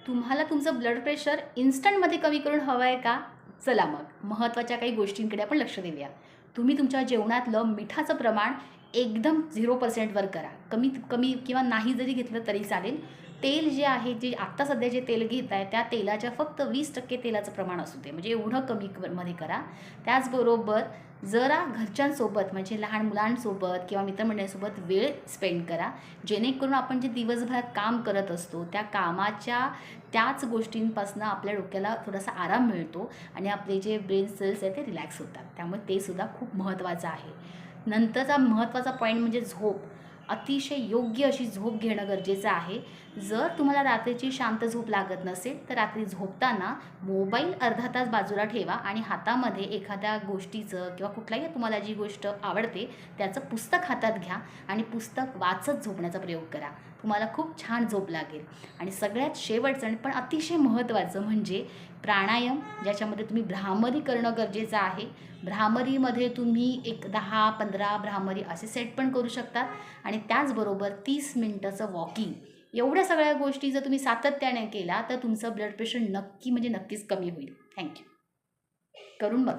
तुम्हाला तुमचं blood pressure इन्स्टंटमध्ये कमी करून हवं आहे का? चला मग महत्त्वाच्या काही गोष्टींकडे आपण लक्ष देऊया. तुम्ही तुमच्या जेवणातलं मिठाचं प्रमाण एकदम 0% वर करा. कमीत कमी किंवा नाही जरी घेतलं तरी चालेल. तेल जे आहे, जे आत्ता सध्या जे तेल घेत आहे, त्या तेलाच्या फक्त 20% तेलाचं प्रमाण असू दे. म्हणजे एवढं कमी मध्ये करा. त्याचबरोबर जरा घरच्यांसोबत म्हणजे लहान मुलांसोबत किंवा मित्रमंडळींसोबत वेळ स्पेंड करा. जेणेकरून आपण जे दिवसभरात काम करत असतो, त्या कामाच्या त्याच गोष्टींपासून आपल्या डोक्याला थोडासा आराम मिळतो आणि आपले जे ब्रेन सेल्स आहेत ते रिलॅक्स होतात. त्यामुळे ते सुद्धा खूप महत्त्वाचं आहे. नंतरचा महत्त्वाचा पॉईंट म्हणजे झोप. अतिशय योग्य अशी झोप घेणं गरजेचं आहे. जर तुम्हाला रात्रीची शांत झोप लागत नसेल तर रात्री झोपताना मोबाईल अर्धा तास बाजूला ठेवा आणि हातामध्ये एखाद्या गोष्टीचं किंवा कुठलाही तुम्हाला जी गोष्ट आवडते त्याचं पुस्तक हातात घ्या आणि पुस्तक वाचत झोपण्याचा प्रयोग करा. तुम्हाला खूप छान झोप लागेल. आणि सगळ्यात शेवटचं पण अतिशय महत्त्वाचं म्हणजे प्राणायाम, ज्याच्यामध्ये तुम्ही भ्रामरी करणं गरजेचं आहे. भ्रामरीमध्ये तुम्ही एक 10-15 भ्रामरी असे सेट पण करू शकतात आणि त्याचबरोबर 30 मिनिटाचं वॉकिंग. एवढ्या सगळ्या गोष्टी जर तुम्ही सातत्याने केला तर तुमचं ब्लड प्रेशर नक्की म्हणजे नक्कीच कमी होईल. थँक्यू. करून बघा.